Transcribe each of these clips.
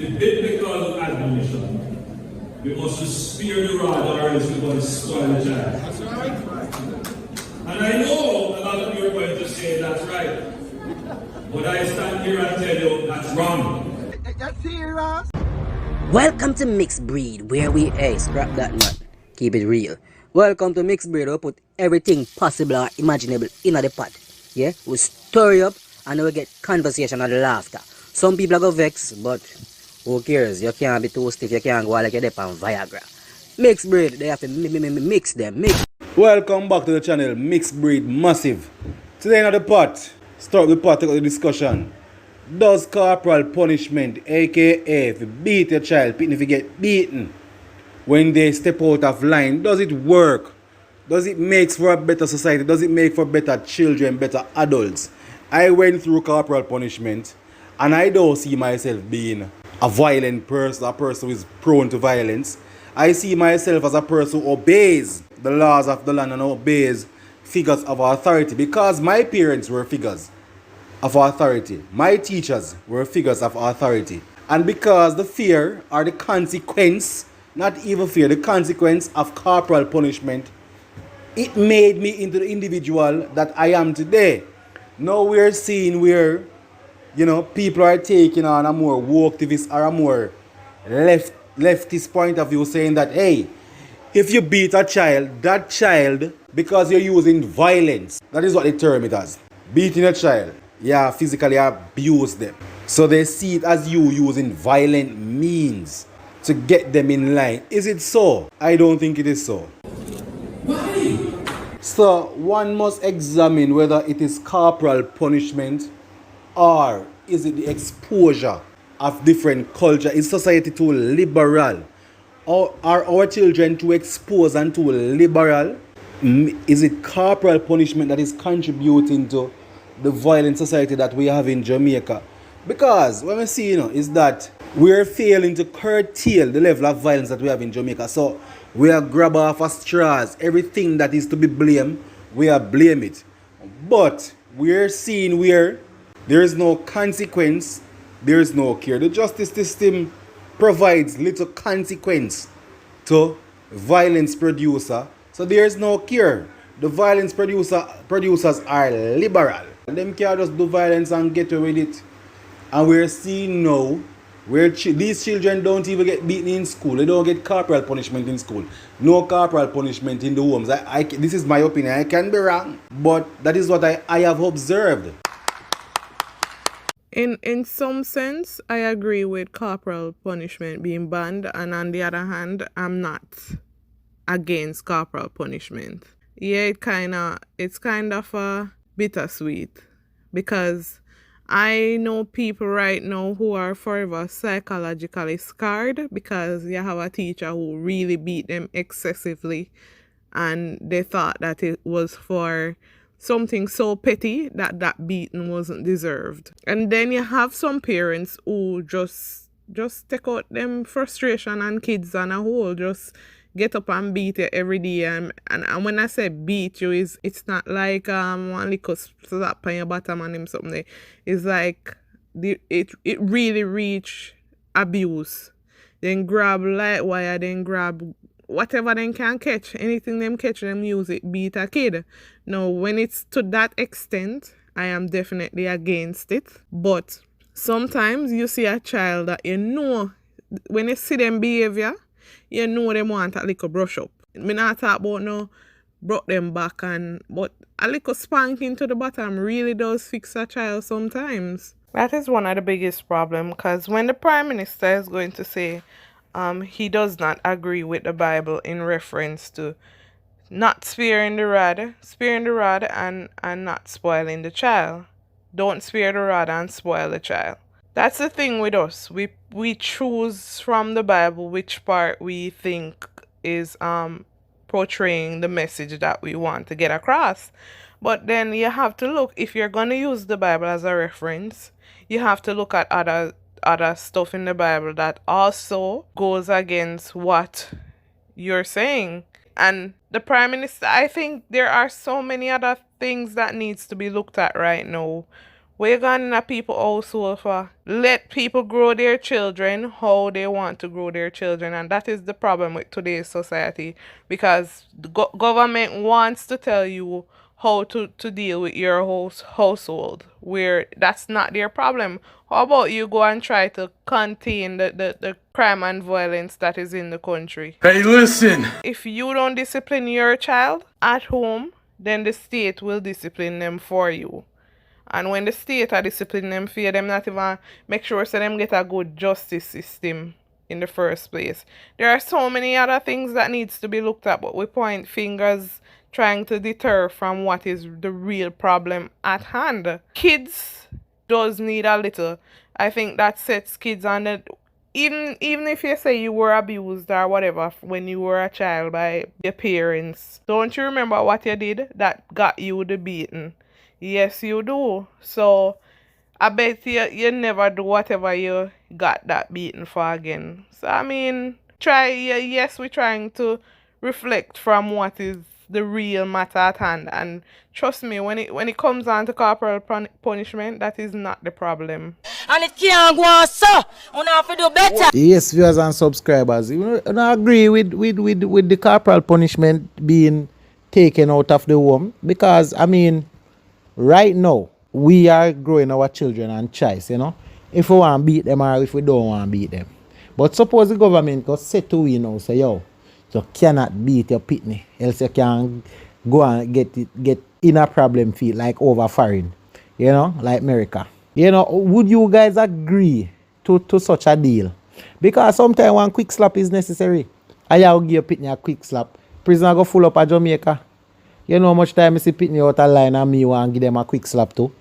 The biblical admonition, we must spare the rod or else we're going to spoil the child. That's right. And I know a lot of you are going to say that's right. But I stand here and tell you that's wrong. That's serious. Welcome to Mixed Breed, where we scrap that nut, keep it real. Welcome to Mixed Breed, we put everything possible or imaginable in the pot. Yeah, we stir it up and we get conversation and laughter. Some people are go vex, but who cares? You can't be too stiff, you can't go like you're there on Viagra. Mixed Breed, they have to mix them. Welcome back to the channel, Mixed Breed Massive. Today in the pot, start with the pot, take out the discussion. Does corporal punishment, aka if you beat your child, if you get beaten when they step out of line, does it work? Does it make for a better society? Does it make for better children, better adults? I went through corporal punishment and I don't see myself being a violent person, a person who is prone to violence. I see myself as a person who obeys the laws of the land and obeys figures of authority, because my parents were figures of authority. My teachers were figures of authority. And because the fear or the consequence, not even fear, the consequence of corporal punishment, it made me into the individual that I am today. Now we're seeing where, people are taking on a more woketivist or a more leftist point of view, saying that, hey, if you beat a child, that child, because you're using violence, that is what they term it as, beating a child, physically abuse them. So they see it as you using violent means to get them in line. Is it so? I don't think it is so. Why? So one must examine whether it is corporal punishment or is it the exposure of different culture. Is society too liberal? Or are our children too exposed and too liberal? Is it corporal punishment that is contributing to the violent society that we have in Jamaica? Because what we see, is that we're failing to curtail the level of violence that we have in Jamaica. So we are grab off of straws. Everything that is to be blamed, we are blame it. But we're seeing where there is no consequence, there is no cure. The justice system provides little consequence to violence producer, so there is no cure. The violence producers are liberal. Them can't just do violence and get away with it. And we're seeing now where these children don't even get beaten in school. They don't get corporal punishment in school. No corporal punishment in the homes. This is my opinion. I can be wrong, but that is what I have observed. In some sense, I agree with corporal punishment being banned, and on the other hand, I'm not against corporal punishment. Yeah, it's kind of bittersweet, because I know people right now who are forever psychologically scarred because you have a teacher who really beat them excessively, and they thought that it was for something so petty that beating wasn't deserved. And then you have some parents who just take out them frustration on kids on a whole, just get up and beat you every day. And when I say beat you, it's not like one little slap on your bottom and him something. It's like it really reach abuse. Then grab light wire, then grab whatever they can catch, anything them catch, them use it, beat a kid. Now, when it's to that extent, I am definitely against it. But sometimes you see a child that when you see them behavior, you know them want a little brush up. Me not talk about no brought them back, but a little spanking to the bottom really does fix a child sometimes. That is one of the biggest problems, because when the Prime Minister is going to say he does not agree with the Bible in reference to not sparing the rod and not spoiling the child. Don't spare the rod and spoil the child. That's the thing with us. We choose from the Bible which part we think is portraying the message that we want to get across. But then you have to look, if you're going to use the Bible as a reference, you have to look at other stuff in the Bible that also goes against what you're saying. And the Prime Minister, I think there are so many other things that needs to be looked at right now We're going in a people household for let people grow their children how they want to grow their children, and that is the problem with today's society, because the government wants to tell you how to deal with your household, where that's not their problem. How about you go and try to contain the crime and violence that is in the country? Hey, listen. If you don't discipline your child at home, then the state will discipline them for you. And when the state are disciplining them for them not even make sure so them get a good justice system in the first place. There are so many other things that needs to be looked at, but we point fingers trying to deter from what is the real problem at hand. Kids does need a little. I think that sets kids on the even if you say you were abused or whatever when you were a child by your parents, don't you remember what you did that got you the beating? Yes, you do. So I bet you never do whatever you got that beaten for again. So I mean, yes, we're trying to reflect from what is the real matter at hand. And trust me, when it comes on to corporal punishment, that is not the problem. And it can't go on, so we have to do better. Yes, viewers and subscribers, you know, agree with the corporal punishment being taken out of the home, because I mean, right now we are growing our children and choice, you know, if we want to beat them or if we don't want to beat them. But suppose the government got set to we now say, yo, you cannot beat your Pickney, else you can go and get in a problem field like over foreign, you know, like America. You know, would you guys agree to such a deal? Because sometimes one quick slap is necessary. I will give your Pickney a quick slap. Prisoner go full up at Jamaica. You know how much time I see Pickney out of line and me want to give them a quick slap too?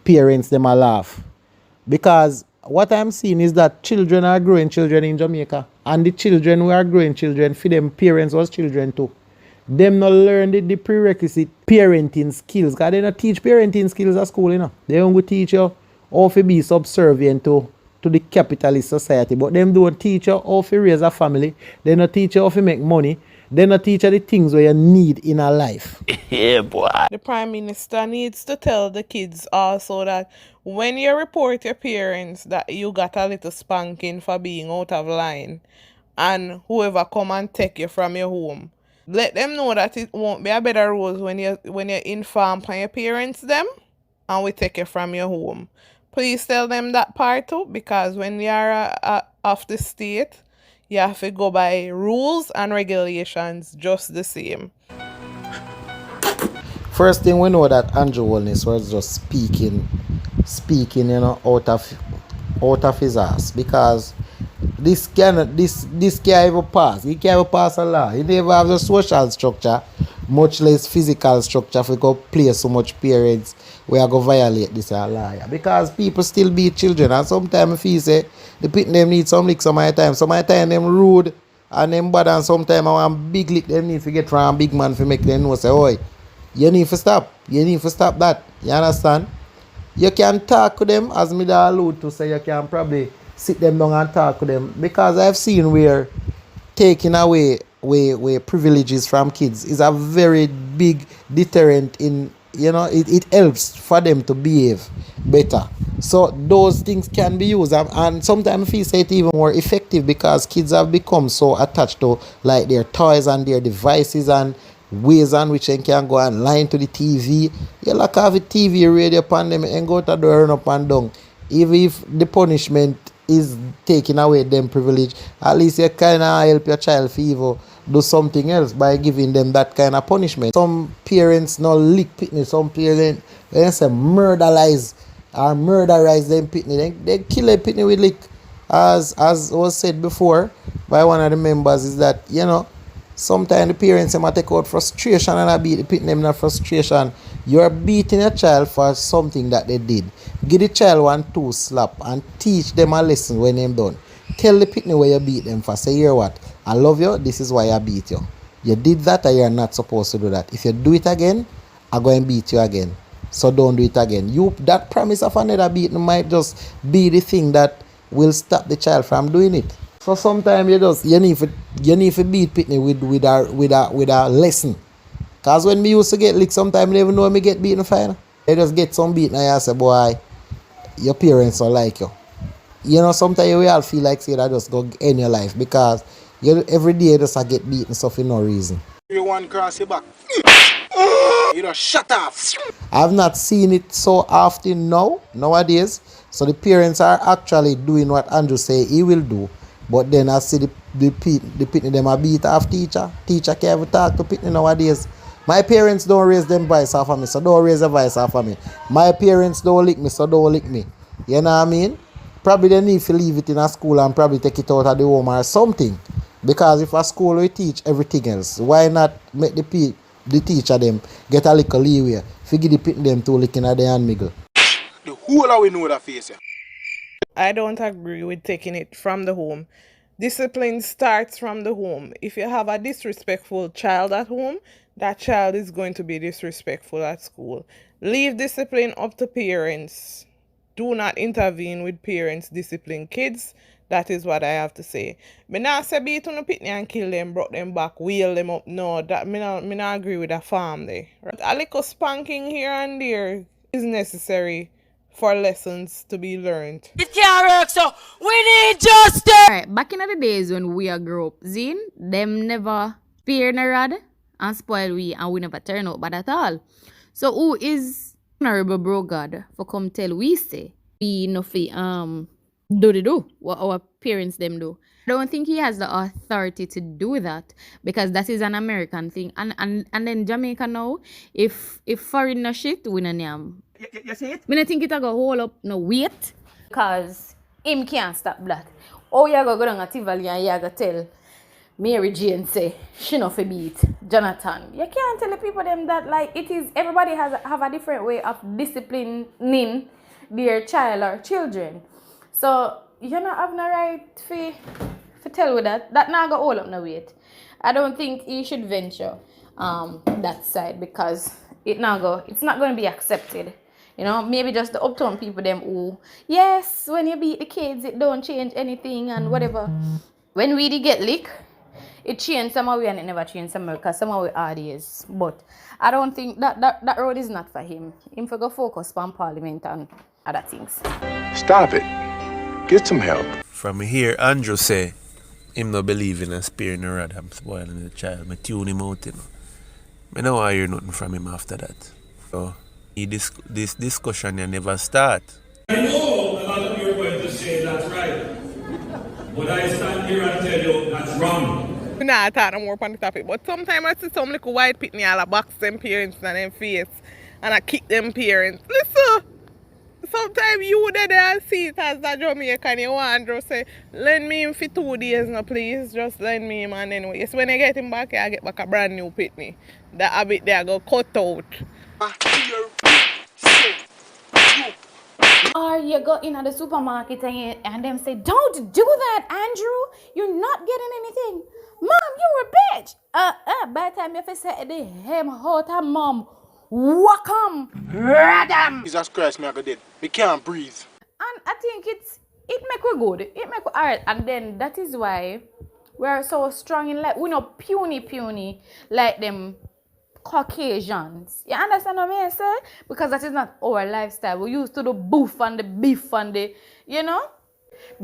Parents, them a laugh. Because what I'm seeing is that children are growing children in Jamaica. And the children who are growing children, for them parents was children too. Them not learn the prerequisite parenting skills. Because they not teach parenting skills at school, you know. They don't go teach you how to be subservient to the capitalist society. But them don't teach you how to raise a family. They not teach you how to make money. They not teach you the things where you need in a life. Yeah, boy. The Prime Minister needs to tell the kids also that when you report your parents that you got a little spanking for being out of line, and whoever come and take you from your home, let them know that it won't be a better rose when you inform your parents them and we take you from your home. Please tell them that part too, because when you are off the state, you have to go by rules and regulations just the same. First thing we know that Andrew Holness was just speaking, you know, out of his ass, because this can't even pass. He can't even pass a law. He never have the social structure, much less physical structure for go play so much parents we are going to violate this law. Because people still beat children, and sometimes if you say the people them need some lick some of the time them rude and them bad, and sometimes I want big lick them need to get from a big man to make them know say, oi, you need to stop that. You understand? You can talk to them, as me da allude to say, you can probably sit them down and talk to them, because I've seen where taking away privileges from kids is a very big deterrent in, you know, it helps for them to behave better. So those things can be used, and sometimes I feel say it even more effective, because kids have become so attached to like their toys and their devices and ways on which they can go online to the TV. You like have a TV radio upon them and go to the door and up and down. Even if the punishment is taking away them privilege, at least you kind of help your child for evil do something else by giving them that kind of punishment. Some parents not lick Pickney. Some parents, they say murderize them Pickney. They kill a Pickney with lick. As was said before by one of the members, is that, you know, sometimes the parents might take out frustration and I beat the Pickney them not frustration. You're beating a child for something that they did. Give the child 1-2 slap and teach them a lesson when they're done. Tell the Pickney where you beat them for. Say, hear what? I love you, this is why I beat you. You did that and you're not supposed to do that. If you do it again, I'm going to beat you again. So don't do it again. That promise of another beating might just be the thing that will stop the child from doing it. So sometimes you need to beat Pickney with a lesson. Because when me used to get licked, sometimes I never know me get beaten fine. I just get some beating and I say, boy, your parents don't like you. You know, sometimes we all feel like say that just go end your life because you every day just a get beaten so for no reason. You want cross your back. You don't shut off. I've not seen it so often nowadays. So the parents are actually doing what Andrew say he will do. But then I see the Pickney them a beat off teacher. Teacher can't even talk to Pickney nowadays. My parents don't raise them voice off of me, so don't raise a voice off of me. My parents don't lick me, so don't lick me. You know what I mean? Probably they need to leave it in a school and probably take it out of the home or something. Because if a school will teach everything else, why not make the teacher them get a little leeway? Figure the Pickney them to licking at the hand miggle. The whole of we know that face. Yeah. I don't agree with taking it from the home. Discipline starts from the home. If you have a disrespectful child at home, that child is going to be disrespectful at school. Leave discipline up to parents. Do not intervene with parents discipline kids. That is what I have to say. Me not say beat on the Pickney and kill them, brought them back, wheel them up. No, that me not agree with that farm there. Right? A little spanking here and there is necessary for lessons to be learned. It can't work, so we need justice. Alright, back in the days when we are grow up, Zine, them never spear in a rod and spoil we and we never turn out bad at all. So who is honorable bro God for come tell we say we no fi do what our parents them do. I don't think he has the authority to do that because that is an American thing. And then Jamaica now, if foreign no shit, we no name. You see it? Me no think it a go hold up no weight because him can't stop that. Oh, you go down at Tivoli and you go tell Mary Jane say she no fi beat Jonathan. You can't tell the people them that like it is everybody have a different way of disciplining their child or children. So you not have no right for tell with that. That not go hold up no weight. I don't think he should venture that side because it's not going to be accepted. You know, maybe just the uptown people them who, yes, when you beat the kids, it don't change anything and whatever. When we did get lick, it changed somehow and it never changed somehow because somehow we are is. But I don't think that road is not for him. Him for go focus on parliament and other things. Stop it. Get some help. From here, Andrew say, him no believe in a spear in the rod, I'm spoiling the child. I tune him out, you know. I don't want to hear nothing from him after that. So, this discussion you never start. I know a lot of you are going to say that's right. But I stand here and tell you that's wrong. Nah, I thought I'm more on the topic, but sometimes I see some little white Pickney all a box them parents and them face and I kick them parents. Listen, sometimes you there and see it as a Jamaican, you want to say, lend me him for 2 days now, please. Just lend me him and then yes, when I get him back, I get back a brand new Pickney. The habit there go cut out. Or you go in at the supermarket and them say, don't do that, Andrew. You're not getting anything. Mom, you're a bitch. By the time you say the hem hot mom, welcome. Radam. Jesus Christ, me I go dead. Me can't breathe. And I think it make we good. It make we alright. And then that is why we're so strong in like we not puny like them Caucasians. You understand what I say? Because that is not our lifestyle. We used to the boof and the beef and the, you know,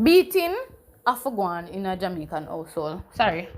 beating off a guan in a Jamaican household. Sorry.